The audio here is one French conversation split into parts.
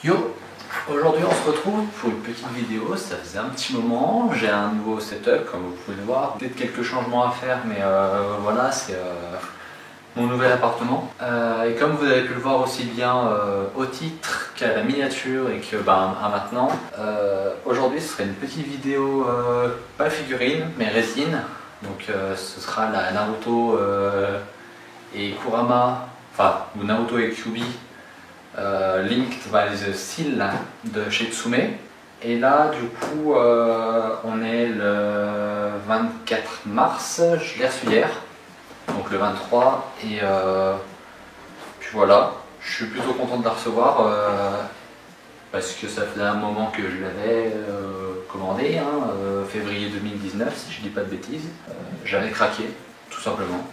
Yo, aujourd'hui on se retrouve pour une petite vidéo, ça faisait un petit moment, j'ai un nouveau setup comme vous pouvez le voir, peut-être quelques changements à faire mais voilà c'est mon nouvel appartement. Et comme vous avez pu le voir aussi bien au titre qu'à la miniature et que à maintenant, aujourd'hui ce serait une petite vidéo, pas figurine mais résine, donc ce sera la Naruto et Kurama, enfin ou Naruto et Kyuubi. Linked by the Seal de chez Tsume. Et là du coup on est le 24 mars, je l'ai reçu hier, donc le 23 et puis voilà, je suis plutôt content de la recevoir parce que ça faisait un moment que je l'avais commandé, février 2019 si je dis pas de bêtises. J'avais craqué tout simplement,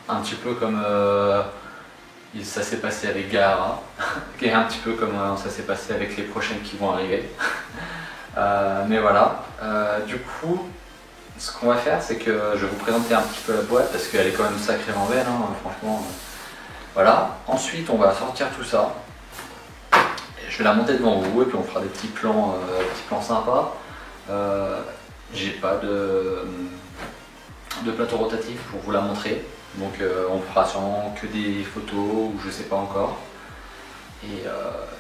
un petit peu comme ça s'est passé avec Gaara, qui est un petit peu comme ça s'est passé avec les prochaines qui vont arriver. Mais voilà, du coup, ce qu'on va faire, c'est que je vais vous présenter un petit peu la boîte parce qu'elle est quand même sacrément belle, franchement. Voilà, ensuite on va sortir tout ça. Je vais la monter devant vous et puis on fera des petits plans sympas. J'ai pas de plateau rotatif pour vous la montrer. Donc on fera sûrement que des photos ou je sais pas encore. Et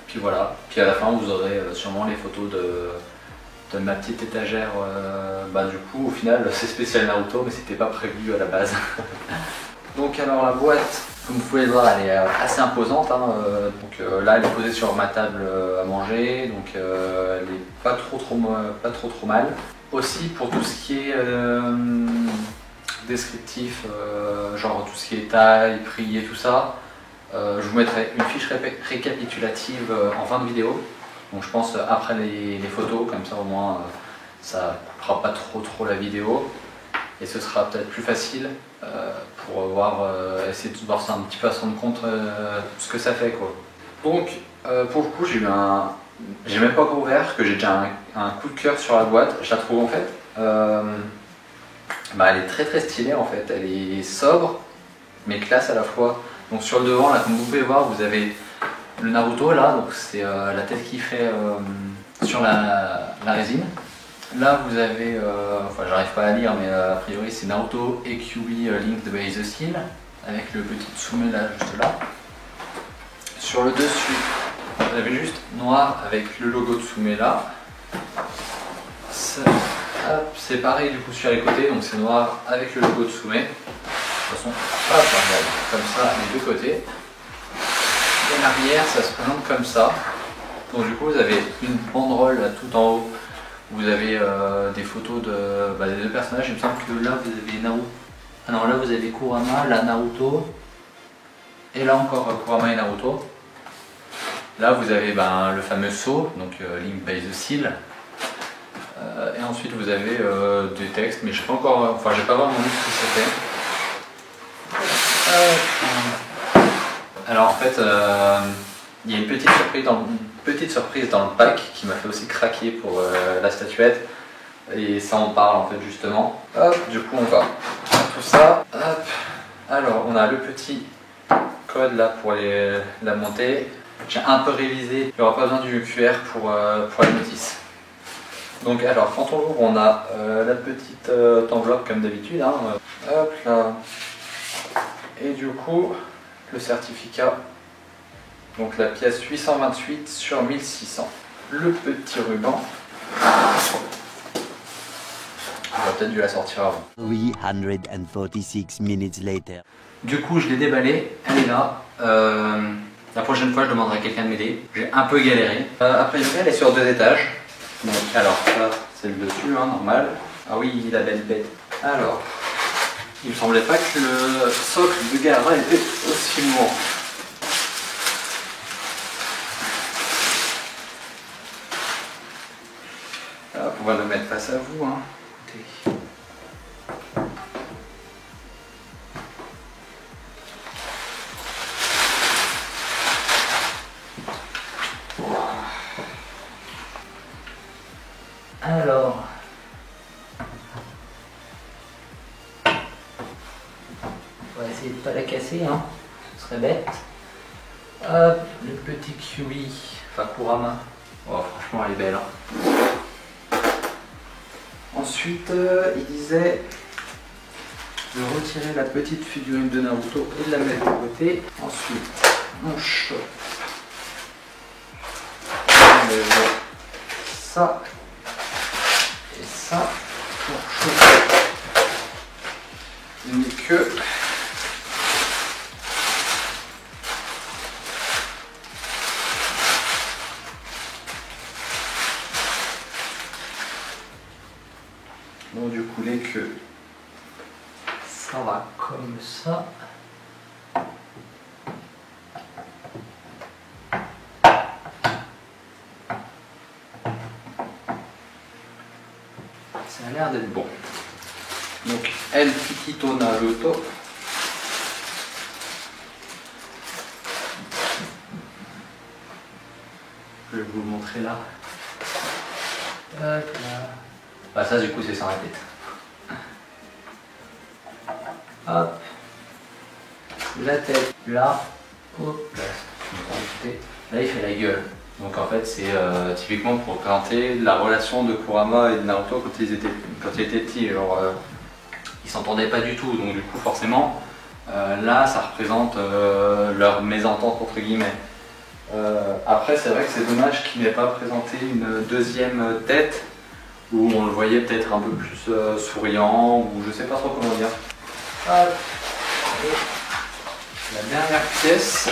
puis voilà. Puis à la fin vous aurez sûrement les photos de ma petite étagère. Du coup au final c'est spécial Naruto mais c'était pas prévu à la base. Donc alors la boîte, comme vous pouvez le voir, elle est assez imposante. Là elle est posée sur ma table à manger. Donc elle est pas trop mal. Aussi pour tout ce qui est descriptif, genre tout ce qui est taille, prix et tout ça, je vous mettrai une fiche récapitulative en fin de vidéo, donc je pense après les photos, comme ça au moins ça coupera pas trop la vidéo et ce sera peut-être plus facile pour essayer de voir ça un petit peu à se rendre compte ce que ça fait quoi. Donc pour le coup j'ai même pas encore ouvert, que j'ai déjà un coup de cœur sur la boîte. Je la trouve en fait elle est très stylée en fait, elle est sobre mais classe à la fois. Donc sur le devant là, comme vous pouvez voir, vous avez le Naruto là, donc c'est la tête qui fait sur la résine. Là vous avez, j'arrive pas à lire mais a priori c'est Naruto et Kyuubi Linked by the Seal avec le petit Tsume là juste là. Sur le dessus, vous avez juste noir avec le logo Tsume là. C'est pareil du coup sur les côtés, donc c'est noir avec le logo de Tsume. De toute façon, comme ça les deux côtés. Et l'arrière, ça se présente comme ça. Donc du coup, vous avez une banderole là, tout en haut. Vous avez des photos des deux personnages. Il me semble que là, vous avez Naruto. Ah non, là vous avez Kurama, là Naruto. Et là encore Kurama et Naruto. Là, vous avez le fameux saut, donc Linked by the Seal. Et ensuite vous avez des textes, mais je sais pas encore, j'ai pas vraiment vu ce que c'était. Alors en fait, il y a une petite surprise dans le pack qui m'a fait aussi craquer pour la statuette. Et ça en parle en fait justement. Hop, du coup on va faire tout ça. Hop. Alors on a le petit code là pour la monter. J'ai un peu révisé, il n'y aura pas besoin du QR pour la notice. Donc alors quand on l'ouvre on a la petite enveloppe comme d'habitude, hop là, et du coup le certificat, donc la pièce 828 sur 1600, le petit ruban, on aurait peut-être dû la sortir avant. 346 minutes later. Du coup je l'ai déballée, elle est là. La prochaine fois je demanderai à quelqu'un de m'aider, j'ai un peu galéré. Après elle est sur 2 étages. Donc, alors, là, c'est le dessus, normal. Ah oui, la belle bête. Alors, il me semblait pas que le socle de Gaara était aussi lourd. Hop, on va le mettre face à vous. Écoutez. Alors, on va essayer de ne pas la casser, ce serait bête. Hop, le petit Kyuubi enfin Kurama. Oh, franchement, elle est belle. Hein. Ensuite, il disait de retirer la petite figurine de Naruto et de la mettre de côté. Ensuite, on chope ça et ça pour choper une queue. Bon, du coup, les queues, ça va comme ça. Ça a l'air d'être bon. Donc, El Piquito Naruto. Je vais vous le montrer là. Hop là. Bah ça du coup c'est sans la tête. Hop. La tête là. Hop là. Là il fait la gueule. Donc en fait c'est typiquement pour représenter la relation de Kurama et de Naruto quand ils étaient petits. Genre ils s'entendaient pas du tout. Donc du coup forcément là ça représente leur mésentente entre guillemets. Après c'est vrai que c'est dommage qu'il n'ait pas présenté une deuxième tête où on le voyait peut-être un peu plus souriant ou je sais pas trop comment dire. Hop. Et la dernière pièce.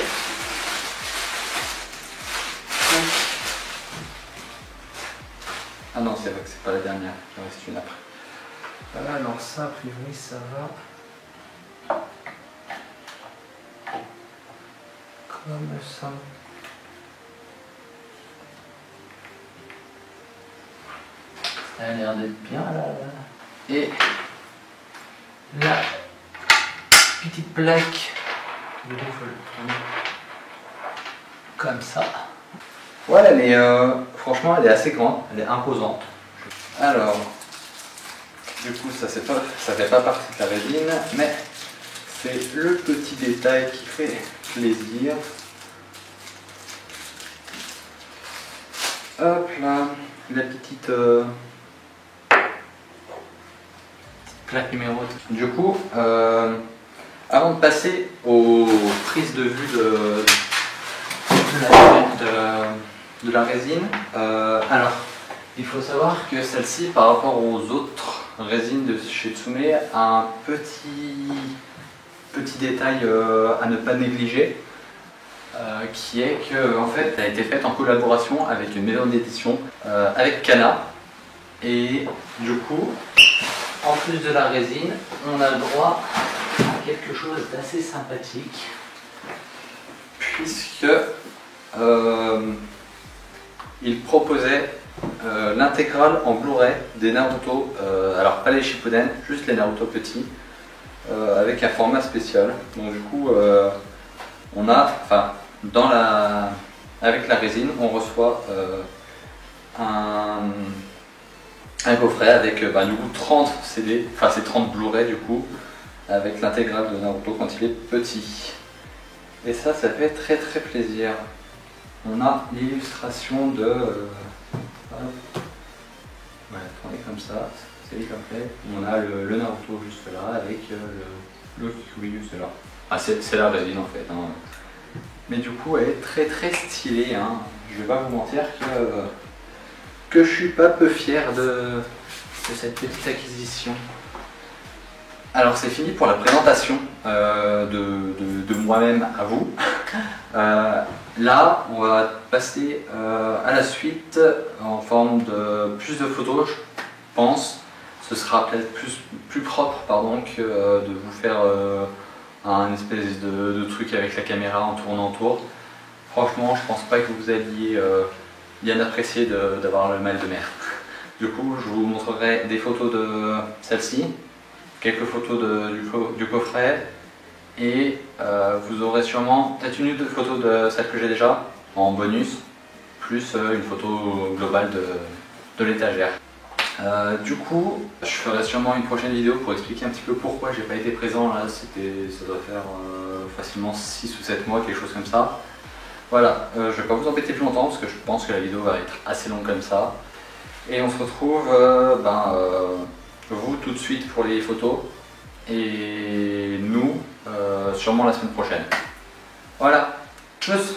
Ah non c'est vrai que c'est pas la dernière, il en reste une après. Voilà, alors ça a priori ça va. Comme ça. Ça a l'air d'être bien là. Et la petite plaque de développement. Comme ça. Ouais, elle est, franchement, elle est assez grande, elle est imposante. Alors, du coup, ça fait pas partie de la résine, mais c'est le petit détail qui fait plaisir. Hop là, la petite plaque numéro 2. Du coup, avant de passer aux prises de vue de la résine, alors il faut savoir que celle-ci par rapport aux autres résines de chez Tsume a un petit détail à ne pas négliger, qui est que en fait elle a été faite en collaboration avec une maison d'édition, avec Kana, et du coup en plus de la résine on a le droit à quelque chose d'assez sympathique puisque il proposait l'intégrale en Blu-ray des Naruto, alors pas les Shippuden, juste les Naruto petits, avec un format spécial. Donc du coup, on a, enfin, avec la résine, on reçoit un coffret avec du coup 30 CD, enfin c'est 30 Blu-ray du coup, avec l'intégrale de Naruto quand il est petit. Et ça fait très très plaisir. On a l'illustration de... voilà, tourné comme ça, c'est complet. On a le Naruto juste là, avec le Kikuyu juste là. Ah, c'est la résine en fait. Hein. Mais du coup, elle est très très stylée. Hein. Je vais pas vous mentir que je suis pas peu fier de cette petite acquisition. Alors c'est fini pour la présentation de moi-même à vous. Là, on va passer à la suite en forme de plus de photos, je pense. Ce sera peut-être plus propre que de vous faire un espèce de truc avec la caméra en tournant autour. Franchement, je pense pas que vous alliez bien apprécier d'avoir le mal de mer. Du coup, je vous montrerai des photos de celle-ci, quelques photos du coffret, et vous aurez sûrement peut-être une ou deux photos de celles que j'ai déjà en bonus, plus une photo globale de l'étagère. Du coup, je ferai sûrement une prochaine vidéo pour expliquer un petit peu pourquoi j'ai pas été présent là. Ça doit faire facilement 6 ou 7 mois, quelque chose comme ça. Voilà, je vais pas vous embêter plus longtemps parce que je pense que la vidéo va être assez longue comme ça. Et on se retrouve vous tout de suite pour les photos et nous sûrement la semaine prochaine. Voilà, tchuss.